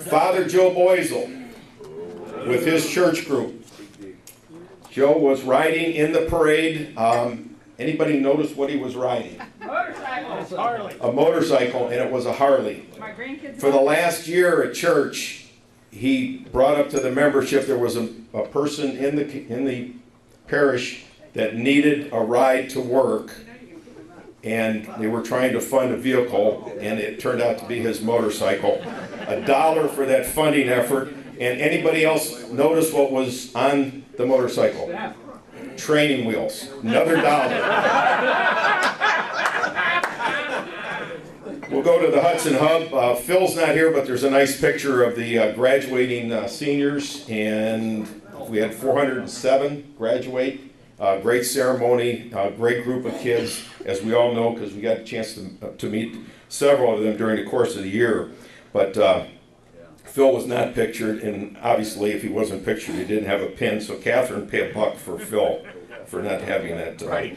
Father Joe Boisel with his church group. Joe was riding in the parade. Anybody notice what he was riding? Motorcycle. Harley. A motorcycle, and it was a Harley. My grandkids. For the last year at church, he brought up to the membership there was a person in the parish that needed a ride to work, and they were trying to fund a vehicle, and it turned out to be his motorcycle. $1 for that funding effort. And anybody else notice what was on the motorcycle? Training wheels. Another $1. We'll go to the Hudson Hub. Phil's not here, but there's a nice picture of the graduating seniors, and we had 407 graduate. Great ceremony, great group of kids, as we all know, because we got a chance to meet several of them during the course of the year. But Phil was not pictured, and obviously if he wasn't pictured, he didn't have a pin, so Catherine paid $1 for Phil for not having that. Right.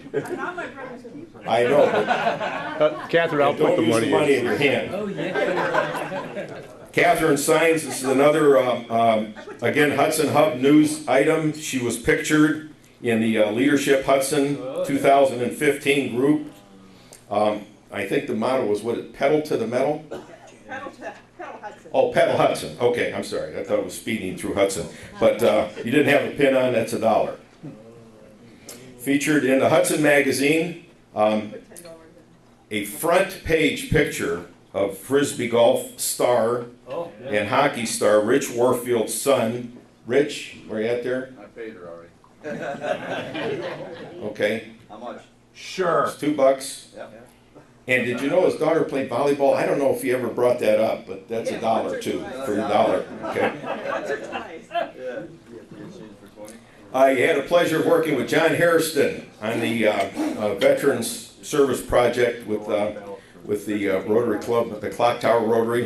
I know. Catherine, I'll put the money in your hand. Oh, yeah. Catherine signs. This is another, again, Hudson Hub news item. She was pictured in the Leadership Hudson 2015 group. I think the motto was, what, pedal to the metal? Pedal Hudson. Oh, pedal Hudson. Okay, I'm sorry. I thought it was speeding through Hudson. But you didn't have a pin on, that's $1. Featured in the Hudson magazine, a front page picture of Frisbee golf star and hockey star Rich Warfield's son. Rich, where you at there? I paid her already. Okay. How much? Sure. It's $2. Yep. And did you know his daughter played volleyball? I don't know if he ever brought that up, but that's $1 too, for $1. Okay. Once or twice. Yeah. I had a pleasure of working with John Hairston on the Veterans Service Project with the Rotary Club, the Clock Tower Rotary.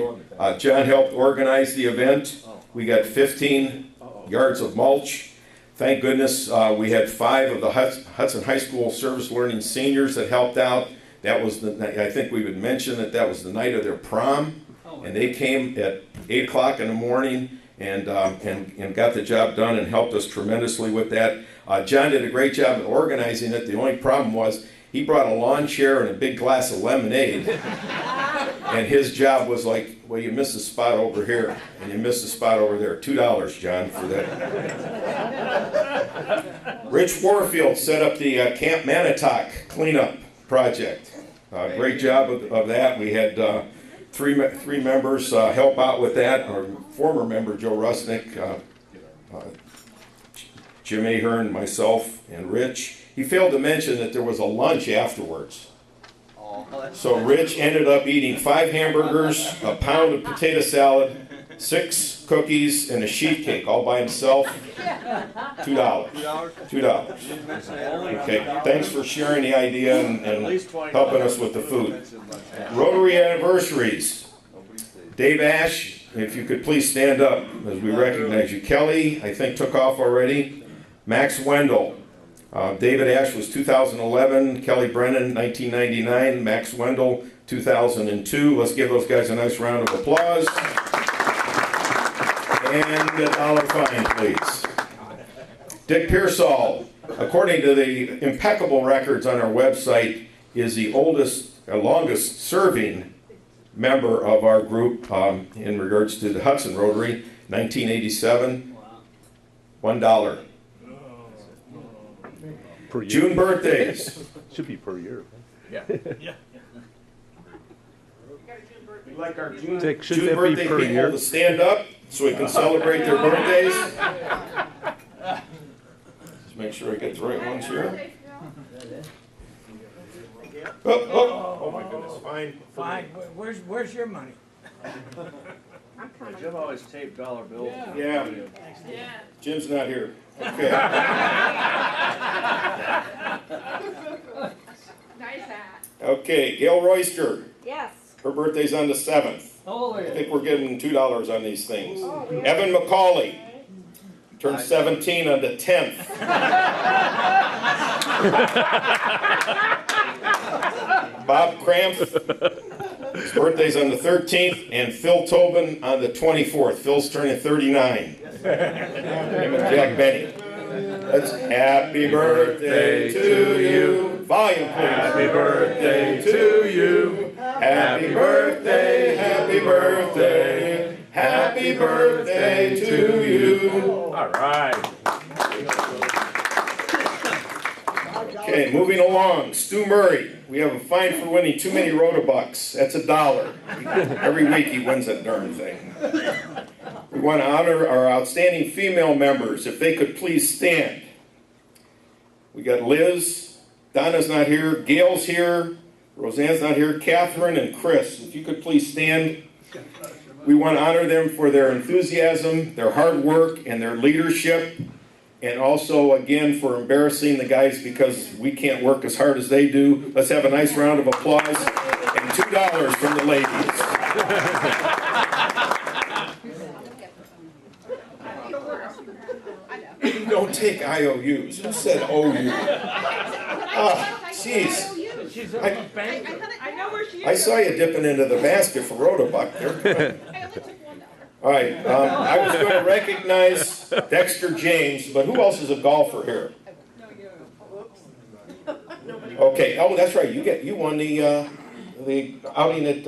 John helped organize the event. We got 15 yards of mulch. Thank goodness we had 5 of the Hudson High School service learning seniors that helped out. That was I think we would mention that was the night of their prom, and they came at 8 o'clock in the morning and got the job done and helped us tremendously with that. John did a great job of organizing it. The only problem was he brought a lawn chair and a big glass of lemonade, and his job was like, well, you missed a spot over here, and you missed a spot over there. $2, John, for that. Rich Warfield set up the Camp Manitowoc cleanup project. Great job of that. We had three members help out with that. Our former member, Joe Rusnick, Jim Ahern, myself, and Rich. He failed to mention that there was a lunch afterwards. So Rich ended up eating 5 hamburgers, a pound of potato salad, 6 cookies, and a sheet cake all by himself. $2. $2. Okay, thanks for sharing the idea and helping us with the food. Rotary anniversaries. Dave Ash, if you could please stand up as we recognize you. Kelly, I think, took off already. Max Wendell. David Ash was 2011, Kelly Brennan 1999, Max Wendell 2002. Let's give those guys a nice round of applause. And $1 fine, please. Dick Pearsall, according to the impeccable records on our website, is the longest serving member of our group in regards to the Hudson Rotary, 1987, $1. Per year. June birthdays. Should be per year. Yeah. Yeah. We like our June Should that be birthday per people year? to stand up so we can celebrate their birthdays. Just make sure I get the right ones here. Oh my goodness, fine. Fine. Where's your money? Jim always taped dollar bills. Yeah. Jim's not here. Okay. Nice hat. Okay, Gail Royster. Yes. Her birthday's on the 7th. I think we're giving $2 on these things. Oh, Evan McCauley turned 17 on the 10th. Bob Cramp His birthday's on the 13th, and Phil Tobin on the 24th. Phil's turning 39. Him and Jack Benny. That's happy birthday to you. Volume, please. Happy birthday to you. Happy birthday, happy birthday, happy birthday to you. All right. Okay, moving along. Stu Murray. We have a fine for winning too many Rotobucks. That's $1. Every week he wins that darn thing. We want to honor our outstanding female members. If they could please stand. We got Liz. Donna's not here. Gail's here. Roseanne's not here. Catherine and Chris. If you could please stand. We want to honor them for their enthusiasm, their hard work, and their leadership. And also, again, for embarrassing the guys because we can't work as hard as they do. Let's have a nice round of applause. And $2 from the ladies. Don't take IOUs. Who said OU? Ah, jeez. She's a banker. I know where she is. I saw you dipping into the basket for Rotobuck there. I only took $1. All right, I was going to recognize Dexter James, but who else is a golfer here? No, you don't. Whoops. Okay, oh, that's right, you won the outing at,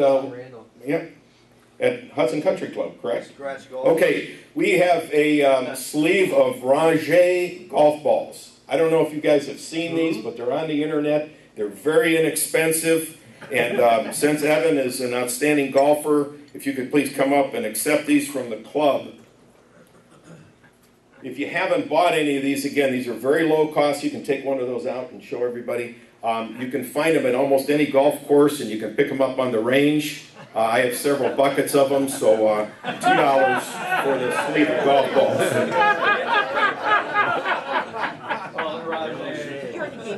at Hudson Country Club, correct? Scratch golf. Okay, we have a sleeve of Rangé golf balls. I don't know if you guys have seen these, but they're on the internet. They're very inexpensive, and since Evan is an outstanding golfer, if you could please come up and accept these from the club. If you haven't bought any of these, again, these are very low cost. You can take one of those out and show everybody. You can find them at almost any golf course, and you can pick them up on the range. I have several buckets of them, so $2 for the sleeve of golf balls. You already gave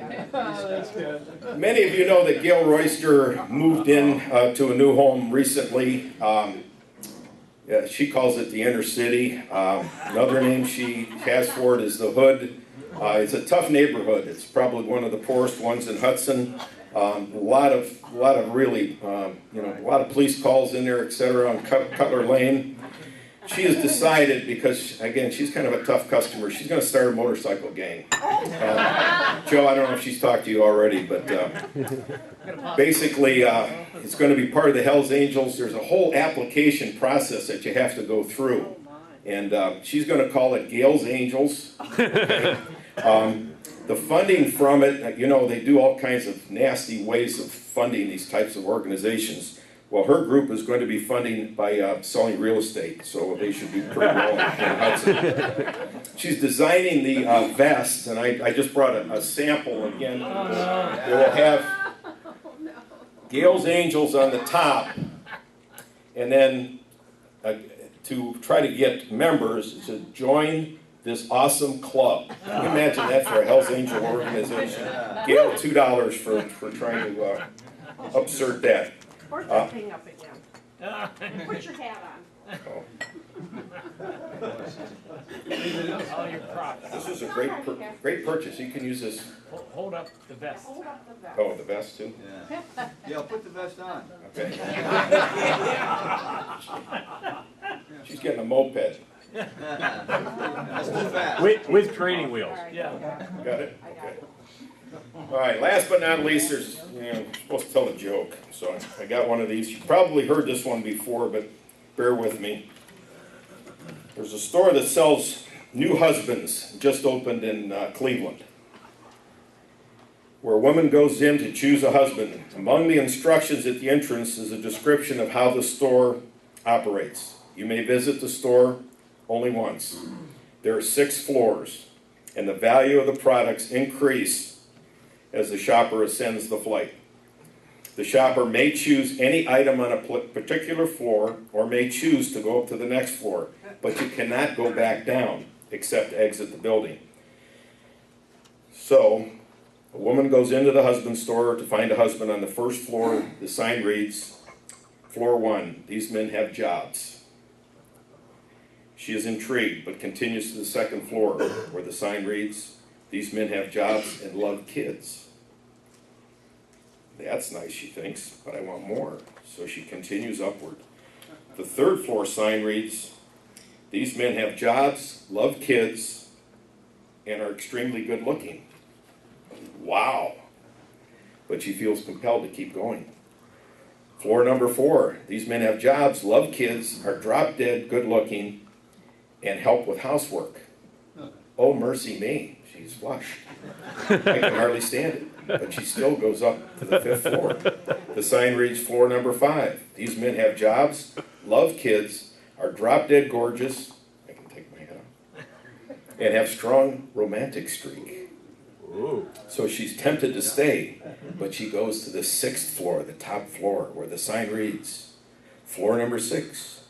me 5. Many of you know that Gail Royster moved in to a new home recently. Yeah, she calls it the inner city. Another name she has for it is the Hood. It's a tough neighborhood. It's probably one of the poorest ones in Hudson. A lot of really, a lot of police calls in there, etc. on Cutler Lane. She has decided, because again, she's kind of a tough customer, she's going to start a motorcycle gang. Joe, I don't know if she's talked to you already, but basically it's going to be part of the Hells Angels. There's a whole application process that you have to go through. And she's going to call it Gail's Angels. The funding from it, they do all kinds of nasty ways of funding these types of organizations. Well, her group is going to be funding by selling real estate, so they should be pretty well in Hudson. She's designing the vest, and I just brought a sample again. It will have Gail's Angels on the top, and then to try to get members to join this awesome club. Can you imagine that for a Hells Angel organization? Gail, $2 for trying to upsert that. Where's that thing up again? Put your hat on. Oh. All your props. This is a great purchase. You can use this. Hold up the vest. Hold up the vest. Oh, the vest too? Yeah. Yeah, put the vest on. Okay. She's getting a moped. That's too fast. With training wheels. Yeah. Got it? Okay. All right, last but not least, there's, I'm supposed to tell a joke. So I got one of these. You probably heard this one before, but bear with me. There's a store that sells new husbands, just opened in Cleveland, where a woman goes in to choose a husband. Among the instructions at the entrance is a description of how the store operates. You may visit the store only once. There are 6 floors, and the value of the products increase as the shopper ascends the flight. The shopper may choose any item on a particular floor or may choose to go up to the next floor, but you cannot go back down except to exit the building. So, a woman goes into the husband's store to find a husband on the first floor. The sign reads, Floor 1, these men have jobs. She is intrigued, but continues to the second floor, where the sign reads, these men have jobs and love kids. That's nice, she thinks, but I want more. So she continues upward. The third floor sign reads, these men have jobs, love kids, and are extremely good looking. Wow. But she feels compelled to keep going. Floor number 4, these men have jobs, love kids, are drop dead good looking, and help with housework. Oh, mercy me, she's flushed. I can hardly stand it, but she still goes up to the 5th floor. The sign reads floor number 5. These men have jobs, love kids, are drop dead gorgeous, I can take my hat off, and have strong romantic streak. Ooh. So she's tempted to stay, but she goes to the 6th floor, the top floor, where the sign reads, floor number 6.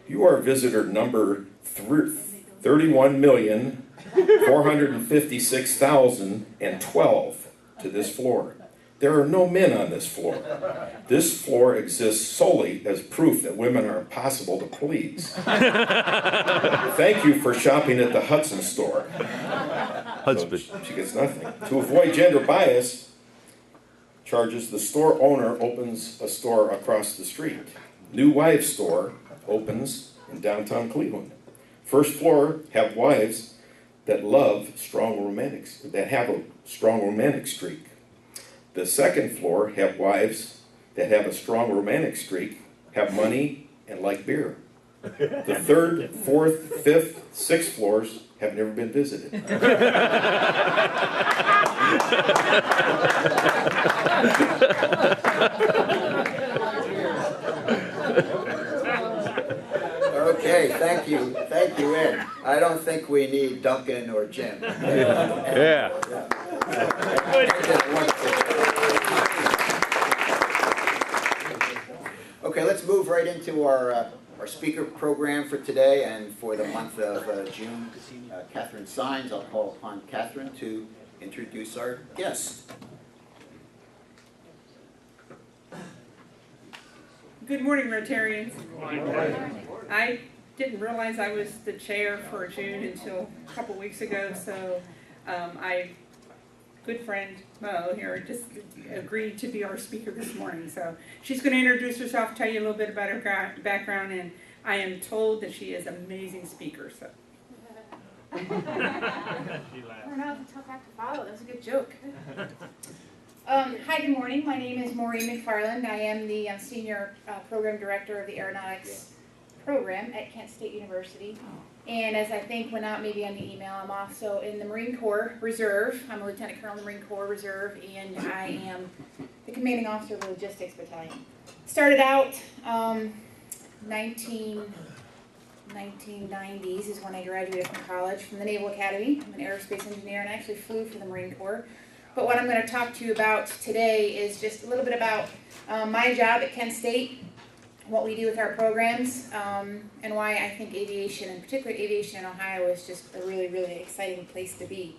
You are visitor number 31,456,012 to this floor. There are no men on this floor. This floor exists solely as proof that women are impossible to please. Thank you for shopping at the Hudson store. Husband. So she gets nothing. To avoid gender bias, charges, the store owner opens a store across the street. New wives store opens in downtown Cleveland. First floor have wives that love strong romantics, that have a strong romantic streak. The second floor have wives that have a strong romantic streak, have money, and like beer. The 3rd, 4th, 5th, 6th floors have never been visited. Okay, thank you, Ed. I don't think we need Duncan or Jim. Yeah. Okay, let's move right into our speaker program for today and for the month of June. Catherine Signs, I'll call upon Catherine to introduce our guest. Good morning, Rotarians. I didn't realize I was the chair for June until a couple weeks ago, so good friend Mo here just agreed to be our speaker this morning. So she's going to introduce herself, tell you a little bit about her background, and I am told that she is an amazing speaker. So. She I don't know if it's tough act to follow. That was a good joke. Hi, good morning. My name is Maureen McFarland. I am the Senior Program Director of the Aeronautics Program at Kent State University. And as I think went out maybe on the email, I'm also in the Marine Corps Reserve. I'm a Lieutenant Colonel in the Marine Corps Reserve, and I am the Commanding Officer of the Logistics Battalion. Started out 1990s is when I graduated from college from the Naval Academy. I'm an aerospace engineer, and I actually flew for the Marine Corps. But what I'm going to talk to you about today is just a little bit about my job at Kent State, what we do with our programs, and why I think aviation, and particularly aviation in Ohio, is just a really, really exciting place to be.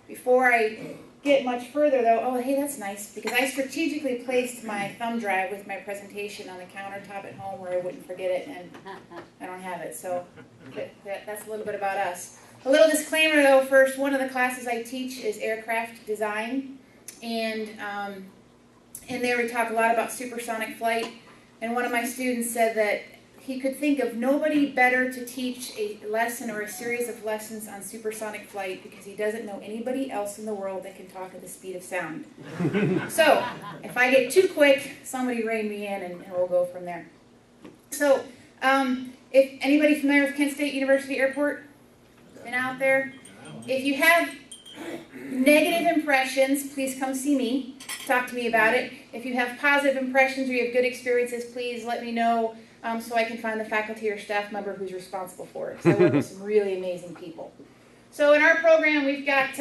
Before I get much further though, oh hey, that's nice, because I strategically placed my thumb drive with my presentation on the countertop at home where I wouldn't forget it, and I don't have it, so that's a little bit about us. A little disclaimer though first, one of the classes I teach is aircraft design, and there we talk a lot about supersonic flight, and one of my students said that he could think of nobody better to teach a lesson or a series of lessons on supersonic flight because he doesn't know anybody else in the world that can talk at the speed of sound. So, if I get too quick, somebody rein me in and we'll go from there. So, if anybody familiar with Kent State University Airport? Been out there? If you have negative impressions, please come see me. Talk to me about it. If you have positive impressions or you have good experiences, please let me know so I can find the faculty or staff member who's responsible for it. Because I work with some really amazing people. So in our program, we've got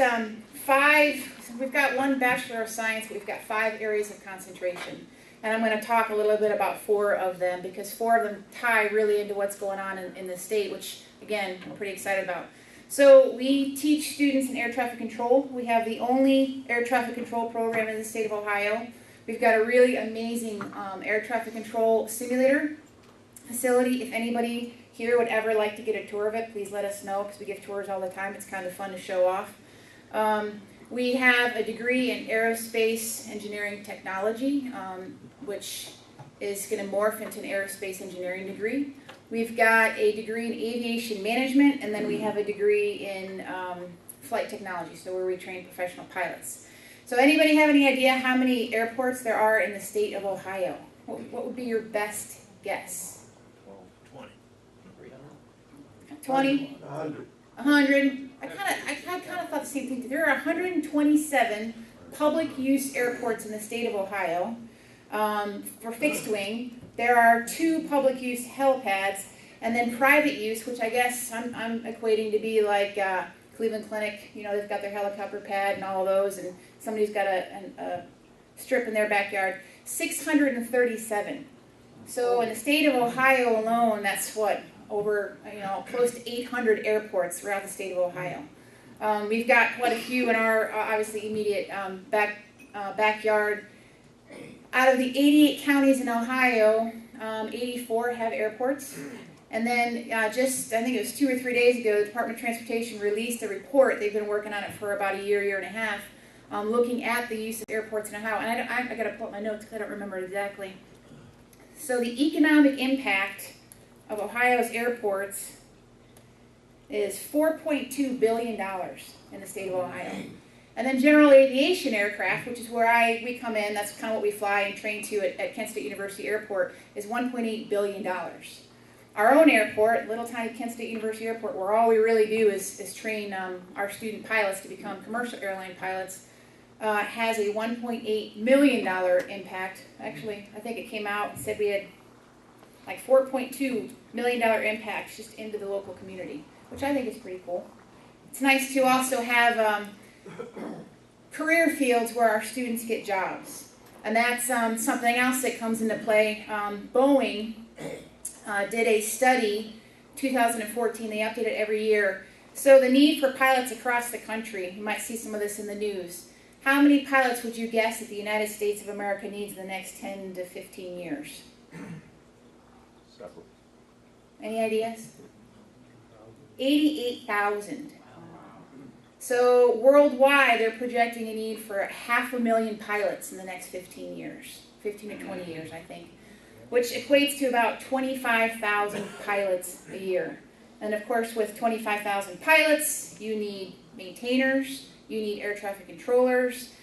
one Bachelor of Science, but we've got 5 areas of concentration. And I'm going to talk a little bit about 4 of them, because 4 of them tie really into what's going on in the state, which, again, I'm pretty excited about. So we teach students in air traffic control. We have the only air traffic control program in the state of Ohio. We've got a really amazing air traffic control simulator facility. If anybody here would ever like to get a tour of it, please let us know, because we give tours all the time. It's kind of fun to show off. We have a degree in aerospace engineering technology, which is going to morph into an aerospace engineering degree. We've got a degree in aviation management, and then we have a degree in flight technology, so where we train professional pilots. So anybody have any idea how many airports there are in the state of Ohio? What would be your best guess? 20? 100? I kind of thought the same thing. There are 127 public use airports in the state of Ohio for fixed wing. There are 2 public use helipads, and then private use, which I guess I'm equating to be like Cleveland Clinic. You know, they've got their helicopter pad and all those, and somebody's got a strip in their backyard. 637. So in the state of Ohio alone, that's what, over, close to 800 airports throughout the state of Ohio. We've got quite a few in our obviously immediate backyard. Out of the 88 counties in Ohio, 84 have airports. And then I think it was 2 or 3 days ago, the Department of Transportation released a report. They've been working on it for about a year and a half, looking at the use of airports in Ohio. And I got to pull up my notes because I don't remember it exactly. So the economic impact of Ohio's airports is $4.2 billion in the state of Ohio. And then general aviation aircraft, which is where we come in, that's kind of what we fly and train to at Kent State University Airport, is $1.8 billion. Our own airport, little tiny Kent State University Airport, where all we really do is train our student pilots to become commercial airline pilots, has a $1.8 million impact. Actually, I think it came out and said we had like $4.2 million impact just into the local community, which I think is pretty cool. It's nice to also have career fields where our students get jobs. And that's something else that comes into play. Boeing did a study, 2014, they update it every year. So the need for pilots across the country, you might see some of this in the news. How many pilots would you guess that the United States of America needs in the next 10 to 15 years? Several. Any ideas? 88,000. So worldwide, they're projecting a need for 500,000 pilots in the next 15 years, 15 to 20 years, I think, which equates to about 25,000 pilots a year. And of course, with 25,000 pilots, you need maintainers, you need air traffic controllers.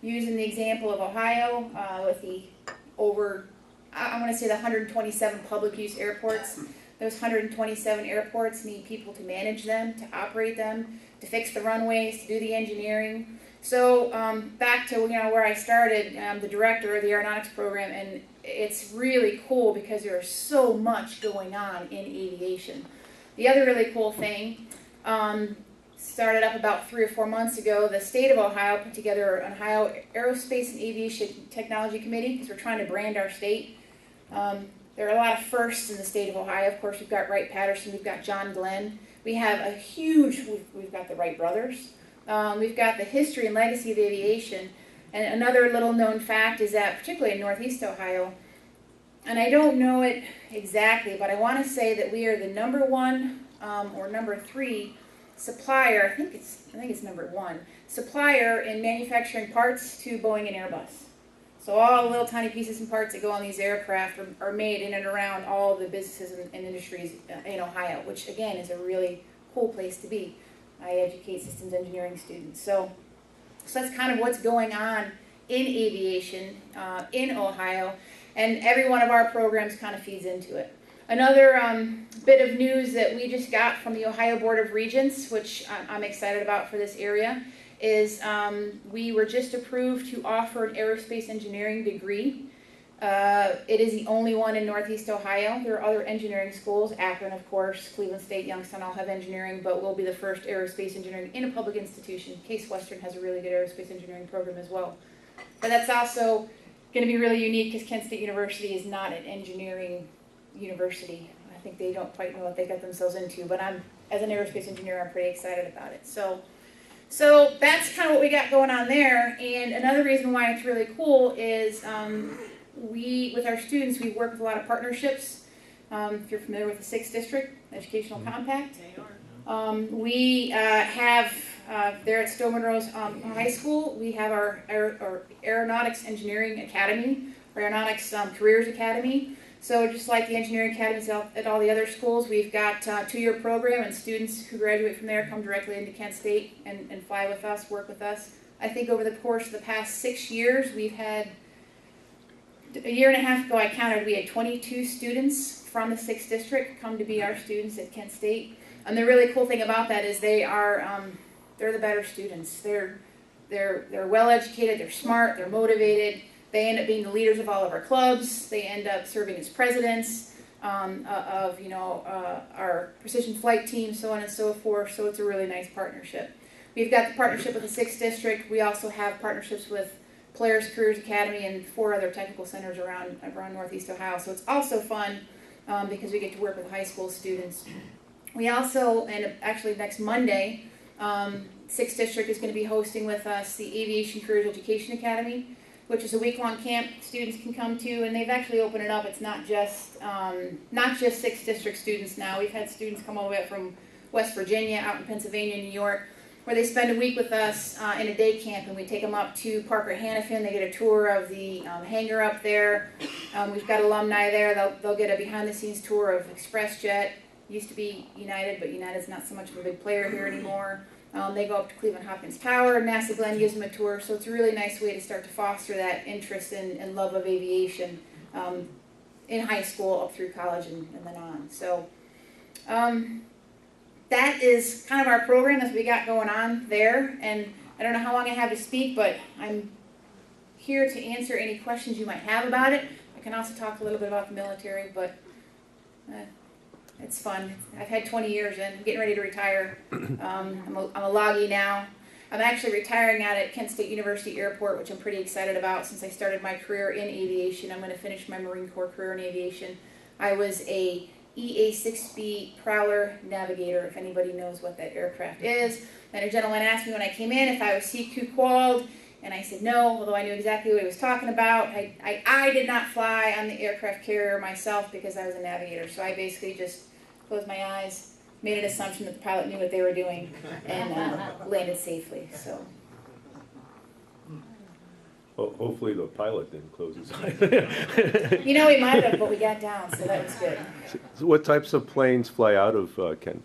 Using the example of Ohio, with the I want to say the 127 public use airports, those 127 airports need people to manage them, to operate them, to fix the runways, to do the engineering. So back to where I started, the director of the aeronautics program, and it's really cool because there's so much going on in aviation. The other really cool thing, started up about 3 or 4 months ago, the state of Ohio put together an Ohio Aerospace and Aviation Technology Committee because we're trying to brand our state. There are a lot of firsts in the state of Ohio. Of course, we've got Wright-Patterson, we've got John Glenn. We have a huge, we've got the Wright brothers. We've got the history and legacy of aviation. And another little known fact is that, particularly in Northeast Ohio, and I don't know it exactly, but I want to say that we are the #1 or #3 supplier, I think it's #1, supplier in manufacturing parts to Boeing and Airbus. So all the little tiny pieces and parts that go on these aircraft are made in and around all the businesses and industries in Ohio, which again is a really cool place to be. I educate systems engineering students. So that's kind of what's going on in aviation in Ohio, and every one of our programs kind of feeds into it. Another bit of news that we just got from the Ohio Board of Regents, which I'm excited about for this area, is we were just approved to offer an aerospace engineering degree. It is the only one in Northeast Ohio. There are other engineering schools, Akron, of course, Cleveland State, Youngstown all have engineering, but we'll be the first aerospace engineering in a public institution. Case Western has a really good aerospace engineering program as well. But that's also going to be really unique because Kent State University is not an engineering university. I think they don't quite know what they got themselves into, but as an aerospace engineer, I'm pretty excited about it. So that's kind of what we got going on there. And another reason why it's really cool is with our students, we work with a lot of partnerships. If you're familiar with the 6th District Educational Compact, we have there at Stowe Monroe's High School, we have our Aeronautics Engineering Academy, our Aeronautics Careers Academy. So just like the engineering academies at all the other schools, we've got a 2-year program, and students who graduate from there come directly into Kent State and fly with us, work with us. I think over the course of the past 6 years, we've had, a year and a half ago I counted, we had 22 students from the 6th district come to be our students at Kent State. And the really cool thing about that is they are, they're the better students. They're well educated, they're smart, they're motivated. They end up being the leaders of all of our clubs. They end up serving as presidents of our precision flight team, so on and so forth. So it's a really nice partnership. We've got the partnership with the 6th district. We also have partnerships with Polaris Careers Academy and 4 other technical centers around Northeast Ohio. So it's also fun because we get to work with high school students. We also, and actually next Monday, 6th district is going to be hosting with us the Aviation Careers Education Academy, which is a week-long camp students can come to, and they've actually opened it up. It's not just 6th district students now. We've had students come all the way up from West Virginia, out in Pennsylvania, New York, where they spend a week with us in a day camp, and we take them up to Parker Hannafin. They get a tour of the hangar up there. We've got alumni there. They'll get a behind-the-scenes tour of ExpressJet. Used to be United, but United's not so much of a big player here anymore. They go up to Cleveland Hopkins Tower. NASA Glenn gives them a tour, so it's a really nice way to start to foster that interest and love of aviation in high school up through college and then on. So that is kind of our program that we got going on there. And I don't know how long I have to speak, but I'm here to answer any questions you might have about it. I can also talk a little bit about the military, but it's fun. I've had 20 years in. I'm getting ready to retire. I'm a loggie now. I'm actually retiring out at Kent State University Airport, which I'm pretty excited about since I started my career in aviation. I'm going to finish my Marine Corps career in aviation. I was a EA-6B Prowler Navigator, if anybody knows what that aircraft is. And a gentleman asked me when I came in if I was CQ qualified, and I said no, although I knew exactly what he was talking about. I did not fly on the aircraft carrier myself because I was a navigator, so I basically just closed my eyes, made an assumption that the pilot knew what they were doing, and landed safely. So. Well, hopefully the pilot didn't close his eyes. You know, we might have, but we got down, so that was good. So what types of planes fly out of Kent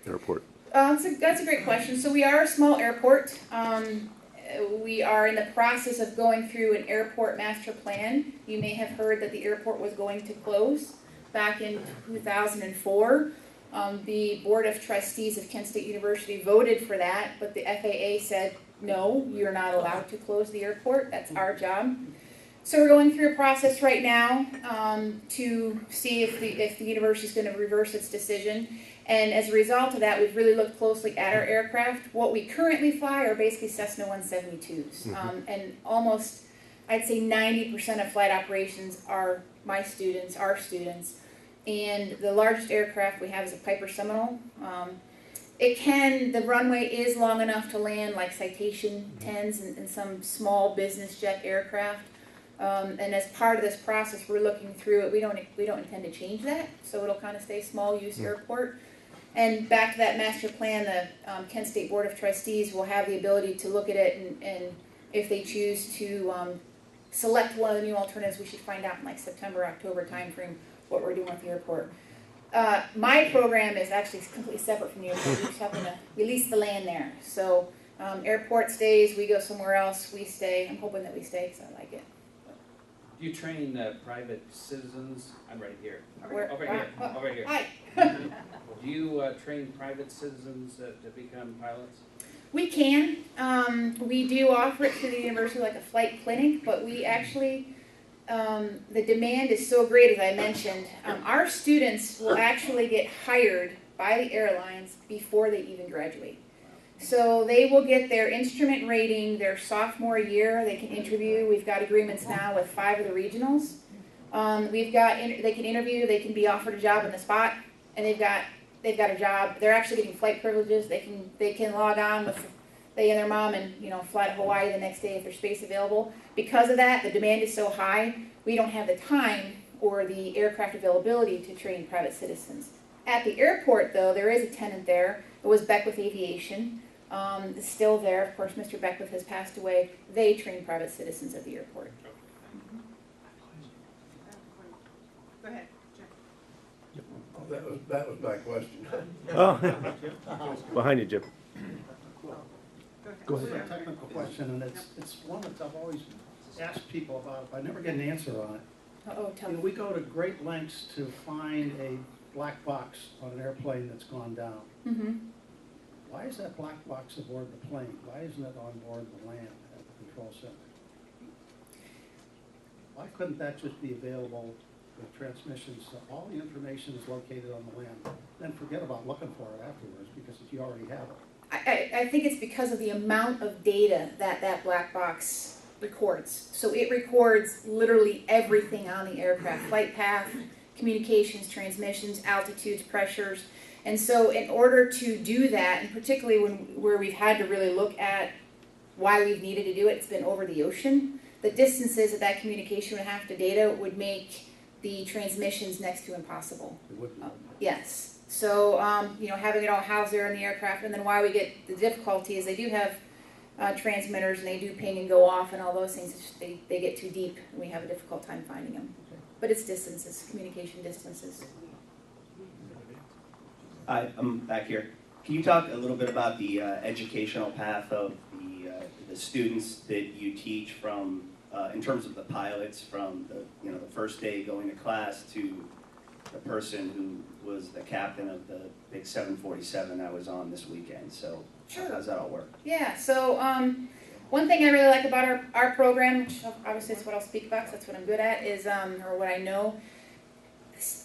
Airport? That's a great question. So we are a small airport. We are in the process of going through an airport master plan. You may have heard that the airport was going to close back in 2004. The Board of Trustees of Kent State University voted for that, but the FAA said, no, you're not allowed to close the airport. That's our job. So we're going through a process right now to see if the university is going to reverse its decision. And as a result of that, we've really looked closely at our aircraft. What we currently fly are basically Cessna 172s. And almost, I'd say 90% of flight operations are my students, our students. And the largest aircraft we have is a Piper Seminole. The runway is long enough to land like Citation 10s and some small business jet aircraft. And as part of this process, we're looking through it. We don't intend to change that, so it'll kind of stay small use airport. And back to that master plan, the Kent State Board of Trustees will have the ability to look at it, and if they choose to select one of the new alternatives, we should find out in like September, October timeframe what we're doing with the airport. My program is actually completely separate from the airport. We just happen to release the land there. So airport stays, we go somewhere else, we stay. I'm hoping that we stay because I like it. Do you train private citizens? I'm right here. Over here. Hi. Do you train private citizens to become pilots? We can. We do offer it through the university like a flight clinic, but we actually, the demand is so great, as I mentioned. Our students will actually get hired by the airlines before they even graduate. So they will get their instrument rating their sophomore year. They can interview. We've got agreements now with 5 of the regionals. They can interview. They can be offered a job on the spot, and they've got a job. They're actually getting flight privileges. They can log on with they and their mom and fly to Hawaii the next day if there's space available. Because of that, the demand is so high. We don't have the time or the aircraft availability to train private citizens. At the airport, though, there is a tenant there. It was Beckwith Aviation. is still there. Of course, Mr. Beckwith has passed away. They train private citizens at the airport. Go ahead. That was my question. Oh, behind you, Jim. Go It's ahead. a technical question, and it's one that I've always asked people about, but I never get an answer on it. Uh-oh, tell You me. know, we go to great lengths to find a black box on an airplane that's gone down. Mm-hmm. Why is that black box aboard the plane? Why isn't it on board the land at the control center? Why couldn't that just be available with transmissions, so all the information is located on the land? Then forget about looking for it afterwards, because if you already have it. I think it's because of the amount of data that that black box records. So it records literally everything on the aircraft: flight path, communications, transmissions, altitudes, pressures. And so in order to do that, and particularly where we've had to really look at why we've needed to do it, it's been over the ocean. The distances that communication would have to data would make the transmissions next to impossible. It would be. Yes. So, having it all housed there in the aircraft, and then why we get the difficulty is they do have transmitters, and they do ping and go off and all those things. It's just they get too deep, and we have a difficult time finding them. But it's distances, communication distances. Hi, I'm back here. Can you talk a little bit about the educational path of the students that you teach from, in terms of the pilots, from the first day going to class to the person who was the captain of the big 747 that was on this weekend? So Sure. how does that all work? Yeah, so one thing I really like about our program, which obviously is what I'll speak about because that's what I'm good at, is, or what I know,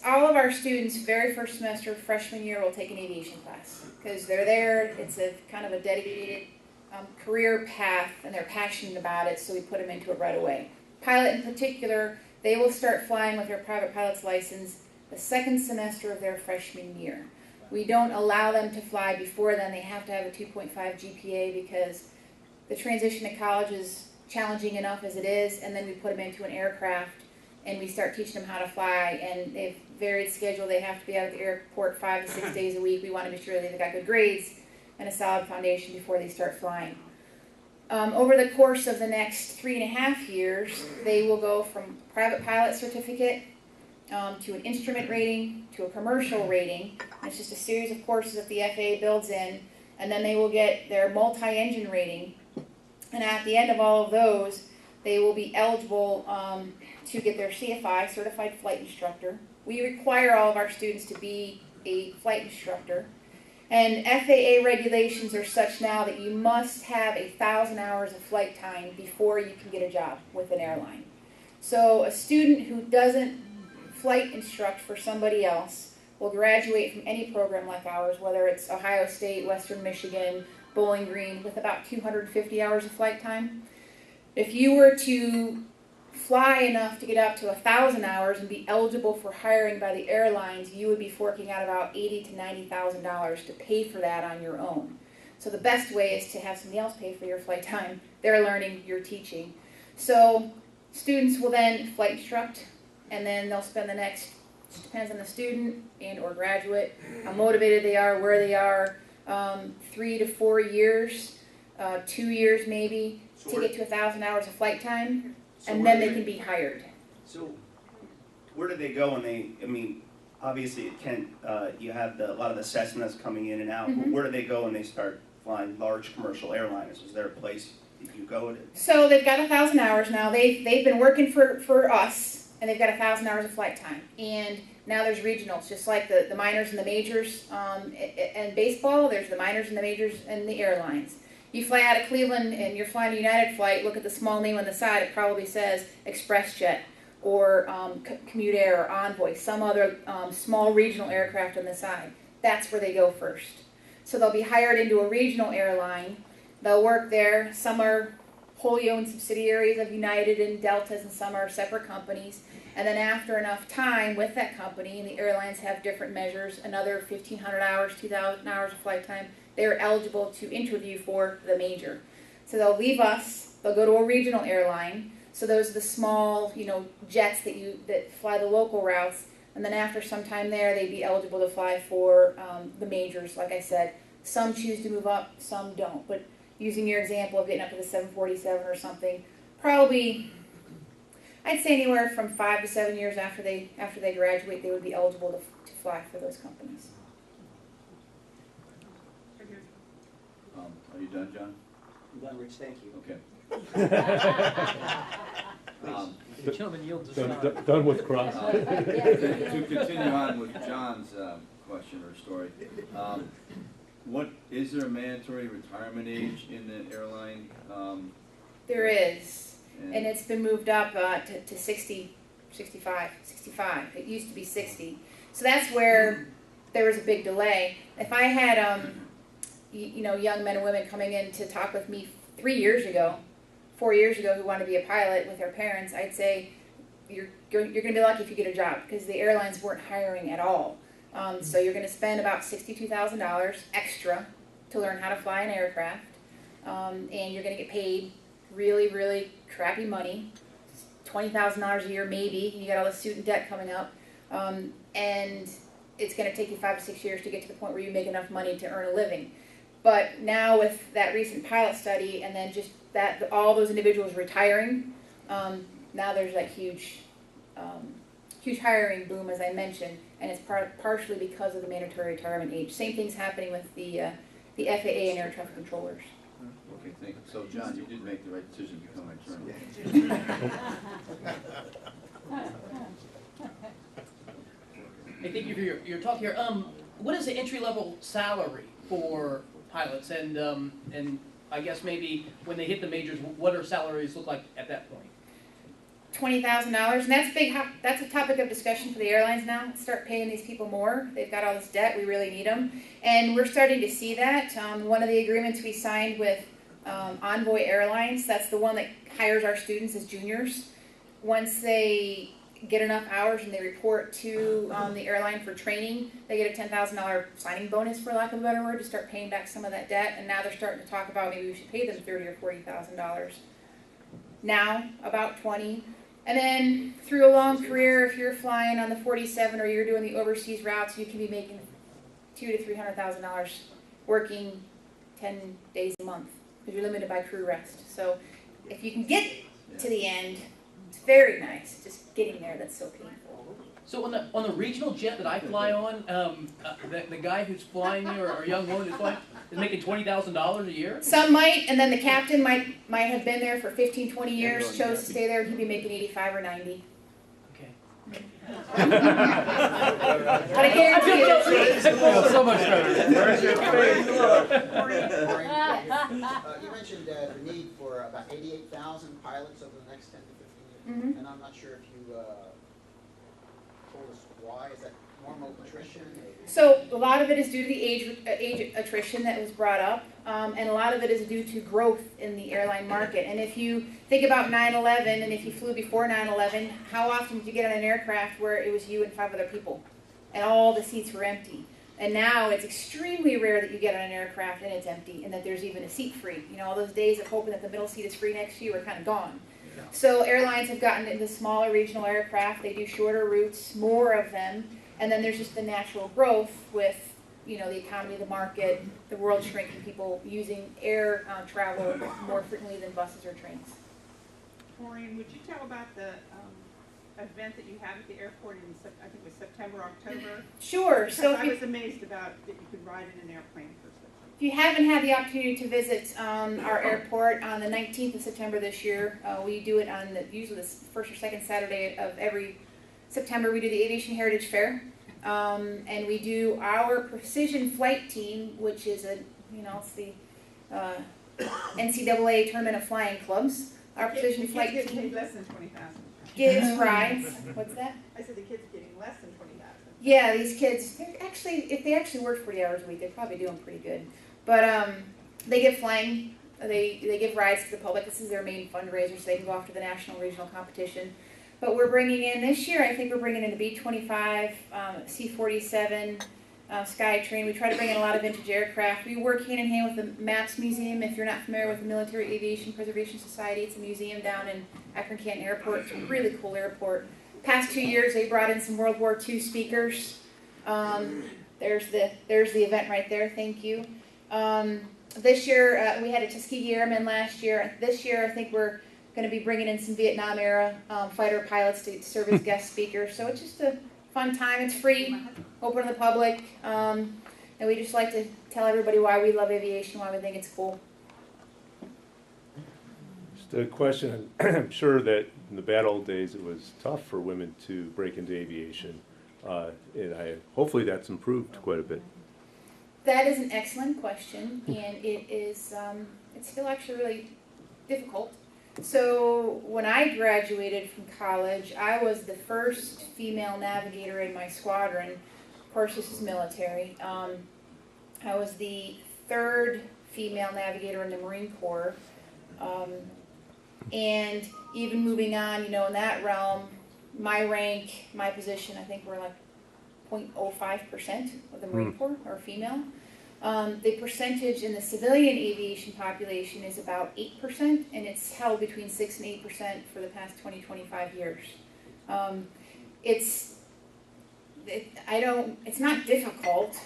all of our students, very first semester, freshman year, will take an aviation class because they're there. It's a kind of a dedicated career path, and they're passionate about it, so we put them into it right away. Pilot in particular, they will start flying with their private pilot's license the second semester of their freshman year. We don't allow them to fly before then. They have to have a 2.5 GPA because the transition to college is challenging enough as it is, and then we put them into an aircraft and we start teaching them how to fly, and they've varied schedule. They have to be out at the airport 5 to 6 days a week. We want to be sure they've got good grades and a solid foundation before they start flying. Over the course of the next 3.5 years, they will go from private pilot certificate to an instrument rating, to a commercial rating. And it's just a series of courses that the FAA builds in, and then they will get their multi-engine rating. And at the end of all of those, they will be eligible to get their CFI, Certified Flight Instructor. We require all of our students to be a flight instructor. And FAA regulations are such now that you must have 1,000 hours of flight time before you can get a job with an airline. So a student who doesn't flight instruct for somebody else will graduate from any program like ours, whether it's Ohio State, Western Michigan, Bowling Green, with about 250 hours of flight time. If you were to fly enough to get up to 1,000 hours and be eligible for hiring by the airlines, you would be forking out about $80,000 to $90,000 to pay for that on your own. So the best way is to have somebody else pay for your flight time. They're learning, you're teaching. So students will then flight instruct, and then they'll spend the next, it depends on the student and or graduate, how motivated they are, where they are, 3 to 4 years, 2 years maybe, to get to 1,000 hours of flight time, and then they can be hired. So where do they go when obviously it can, you have a lot of the Cessnas coming in and out, but where do they go when they start flying large commercial airliners? Is there a place that you go to? So they've got 1,000 hours now. They've been working for us, and they've got 1,000 hours of flight time. And now there's regionals, just like the minors and the majors. And baseball, there's the minors and the majors and the airlines. You fly out of Cleveland and you're flying a United flight, look at the small name on the side, it probably says ExpressJet or Commute Air or Envoy, some other small regional aircraft on the side. That's where they go first. So they'll be hired into a regional airline. They'll work there. Some are wholly owned subsidiaries of United and Deltas, and some are separate companies. And then after enough time with that company, and the airlines have different measures, another 1,500 hours, 2,000 hours of flight time, they're eligible to interview for the major. So they'll leave us, they'll go to a regional airline. So those are the small, jets that fly the local routes. And then after some time there, they'd be eligible to fly for the majors, like I said, Some choose to move up, some don't. But using your example of getting up to the 747 or something, probably, I'd say anywhere from 5 to 7 years after they graduate, they would be eligible to fly for those companies. Are you done, John? I'm done, Rich, thank you. Okay. The gentleman yields his Done, time. done with cross. To continue on with John's question or story, what is there a mandatory retirement age in the airline? There is, and it's been moved up to 60, 65. It used to be 60. So that's where there was a big delay. If I had, young men and women coming in to talk with me 4 years ago who want to be a pilot with their parents, I'd say you're going to be lucky if you get a job because the airlines weren't hiring at all. So you're going to spend about $62,000 extra to learn how to fly an aircraft, and you're going to get paid really, really crappy money, $20,000 a year maybe. You got all the student debt coming up, and it's going to take you 5 to 6 years to get to the point where you make enough money to earn a living. But now with that recent pilot study and then just that all those individuals retiring, now there's that huge hiring boom, as I mentioned, and it's partially because of the mandatory retirement age. Same thing's happening with the FAA and air traffic controllers. Okay, thank you. So, John, you did make the right decision to become an attorney. Hey, thank you for your talk here. What is the entry-level salary for pilots, and I guess maybe when they hit the majors, what do salaries look like at that point? $20,000, and that's big. That's a topic of discussion for the airlines now. Start paying these people more. They've got all this debt. We really need them, and we're starting to see that. One of the agreements we signed with Envoy Airlines, that's the one that hires our students as juniors. Once they get enough hours and they report to the airline for training, they get a $10,000 signing bonus, for lack of a better word, to start paying back some of that debt. And now they're starting to talk about maybe we should pay them $30,000 or $40,000. Now about 20. And then through a long career, if you're flying on the 47 or you're doing the overseas routes, you can be making $200,000 to $300,000 working 10 days a month because you're limited by crew rest. So if you can get to the end, it's very nice. Just getting there, that's so painful. So on the regional jet that I fly on, the guy who's flying me or a young woman who's flying is making $20,000 a year? Some might, and then the captain might have been there for 15, 20 years, chose to stay there, and he'd be making 85 or 90. Okay. But I guarantee you, So much better. You mentioned the need for about 88,000 pilots over the next 10 to 15 years, and I'm not sure if you told us why. Is that normal attrition? so a lot of it is due to the age attrition that was brought up, and a lot of it is due to growth in the airline market. And if you think about 9/11, and if you flew before 9/11, how often did you get on an aircraft where it was you and 5 other people, and all the seats were empty? And now it's extremely rare that you get on an aircraft and it's empty, and that there's even a seat free. You know, all those days of hoping that the middle seat is free next to you are kind of gone. So airlines have gotten into smaller regional aircraft. They do shorter routes, more of them, and then there's just the natural growth with, the economy of the market, the world shrinking, people using air travel more frequently than buses or trains. Maureen, would you tell about the event that you had at the airport in, I think it was September, October? Sure. Because So I was amazed about that you could ride in an airplane for such. if you haven't had the opportunity to visit our airport on the 19th of September this year, we do it on usually the first or second Saturday of every September. We do the Aviation Heritage Fair, and we do our Precision Flight Team, which is it's the NCAA Tournament of Flying Clubs. Our Precision Flight Kids Team getting less than 20,000. gives rides. What's that? I said the kids are getting less than 20,000. Yeah, these kids, if they actually work 40 hours a week, they're probably doing pretty good. But they give flying, they give rides to the public. This is their main fundraiser, so they can go off to the national regional competition. But we're bringing in, this year, I think we're bringing in the B-25, C-47, Skytrain. We try to bring in a lot of vintage aircraft. We work hand in hand with the MAPS Museum. If you're not familiar with the Military Aviation Preservation Society, it's a museum down in Akron-Canton Airport. It's a really cool airport. Past 2 years, they brought in some World War II speakers. There's the event right there. Thank you. This year, we had a Tuskegee Airman last year. This year, I think we're going to be bringing in some Vietnam era fighter pilots to serve as guest speakers. So it's just a fun time. It's free, open to the public, and we just like to tell everybody why we love aviation, why we think it's cool. Just a question. I'm sure that in the bad old days it was tough for women to break into aviation, and hopefully that's improved quite a bit. That is an excellent question, and it is, it's still actually really difficult. So when I graduated from college, I was the first female navigator in my squadron. Of course, this is military. I was the third female navigator in the Marine Corps. And even moving on, you know, in that realm, my rank, my position, I think we're like 0.05% of the Marine Corps are female. The percentage in the civilian aviation population is about 8%, and it's held between 6 and 8% for the past 20-25 years. It's not difficult.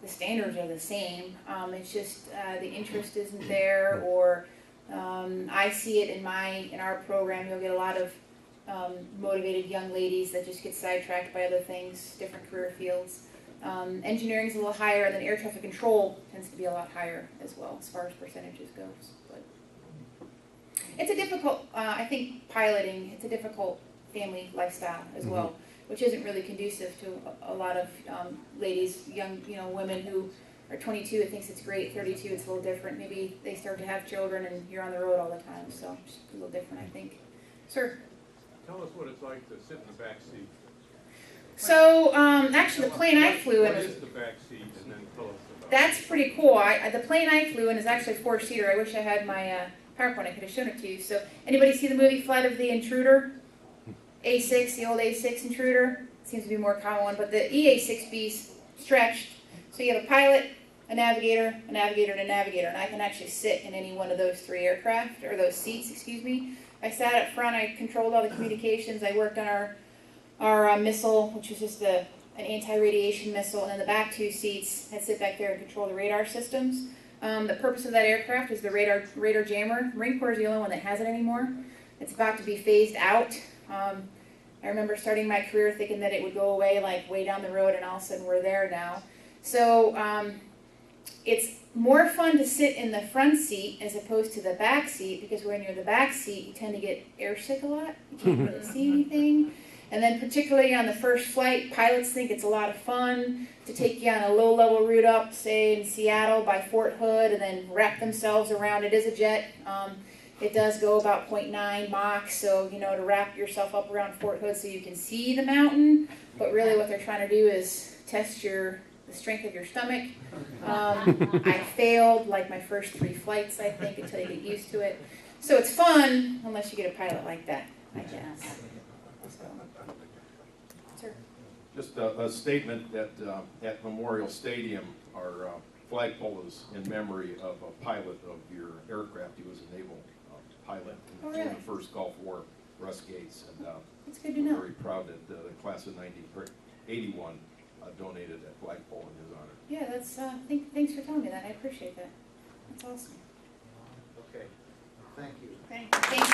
The standards are the same. It's just the interest isn't there, or I see it in our program. You'll get a lot of motivated young ladies that just get sidetracked by other things, different career fields. Engineering is a little higher, and then air traffic control tends to be a lot higher as well, as far as percentages goes. But it's a difficult, I think piloting, it's a difficult family lifestyle as well, which isn't really conducive to a lot of ladies, young, women who are 22, it thinks it's great, 32, it's a little different. Maybe they start to have children and you're on the road all the time, so it's a little different, I think. Sir? Tell us what it's like to sit in the back seat. So, actually the plane I flew in What was... is the back seat, and then tell us about That's pretty cool. The plane I flew in is actually a 4-seater. I wish I had my PowerPoint. I could have shown it to you. So, anybody see the movie Flight of the Intruder? A6, the old A6 Intruder. Seems to be a more common one. But the EA6B's stretched. So you have a pilot, a navigator, and a navigator. And I can actually sit in any one of those three aircraft, or those seats, excuse me. I sat up front. I controlled all the communications. I worked on our missile, which is just an anti-radiation missile, and then the back two seats, I'd sit back there and control the radar systems. The purpose of that aircraft is the radar jammer. Marine Corps is the only one that has it anymore. It's about to be phased out. I remember starting my career thinking that it would go away like way down the road, and all of a sudden we're there now. So it's more fun to sit in the front seat as opposed to the back seat, because when you're in the back seat you tend to get airsick a lot. You can't really see anything. And then particularly on the first flight, pilots think it's a lot of fun to take you on a low-level route up, say in Seattle by Fort Hood, and then wrap themselves around. It is a jet. It does go about 0.9 Mach, so, to wrap yourself up around Fort Hood so you can see the mountain. But really what they're trying to do is test the strength of your stomach. I failed like my first 3 flights, I think, until you get used to it. So it's fun, unless you get a pilot like that, I guess. Just a statement that at Memorial Stadium, our flagpole is in memory of a pilot of your aircraft. He was a naval pilot in the first Gulf War, Russ Gates. And that's good to know. We're very proud that the class of 81 donated that flagpole in his honor. Yeah, that's. Thanks for telling me that. I appreciate that. That's awesome. Okay. Thank you. Thank you.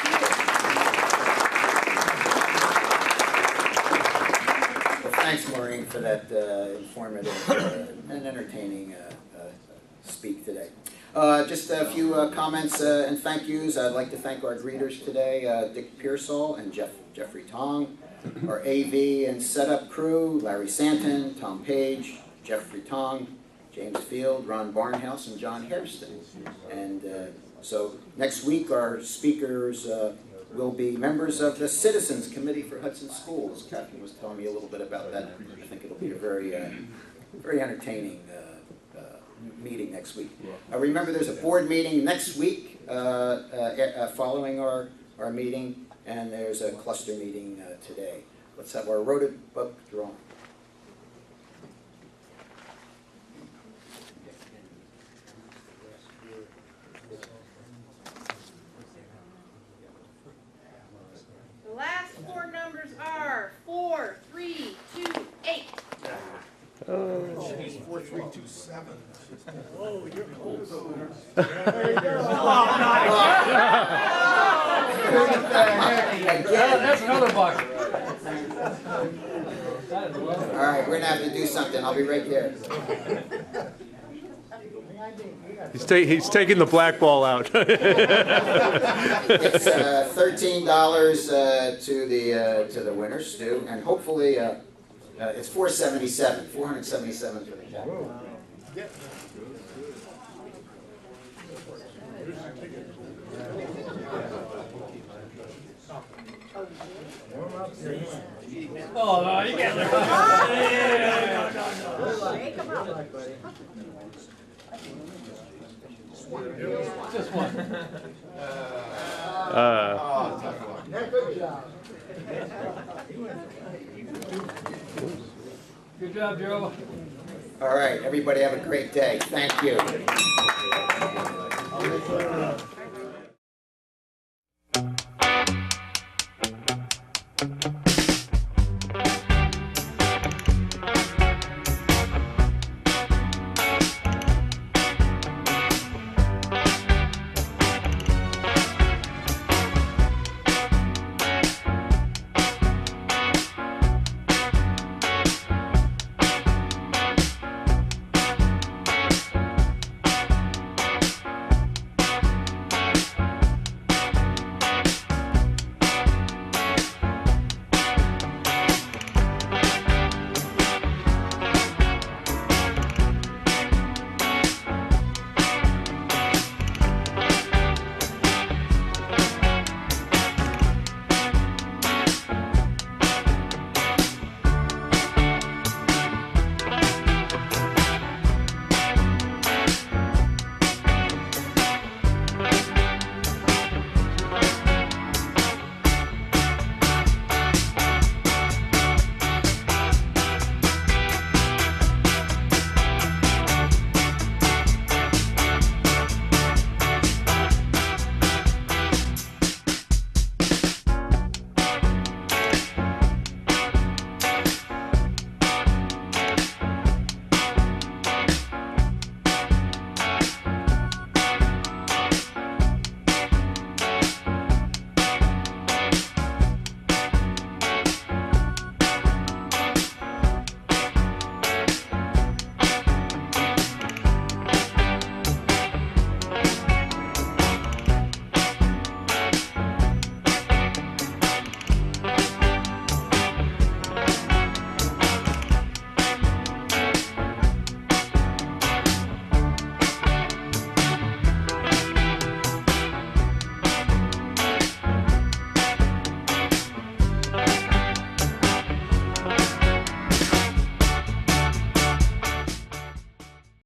Well, thanks, Maureen, for that informative and entertaining speak today. Just a few comments and thank yous. I'd like to thank our greeters today, Dick Pearsall and Jeffrey Tong, our AV and setup crew, Larry Santon, Tom Page, Jeffrey Tong, James Field, Ron Barnhouse, and John Hairston. And so next week our speakers will be members of the Citizens Committee for Hudson Schools. Catherine was telling me a little bit about that. I think it'll be a very, very entertaining meeting next week. Remember, there's a board meeting next week following our meeting, and there's a cluster meeting today. Let's have our Rotary book drawn. The last 4 numbers are 4, 3, 2, 8. She's 432 That's another bucket. All right, we're gonna have to do something. I'll be right there. He's taking the black ball out. It's $13 to the winners, Stu, and hopefully it's $477 for the jackpot. Oh, no, you can't. Just one. Good job. Good job, Joe. All right, everybody have a great day. Thank you.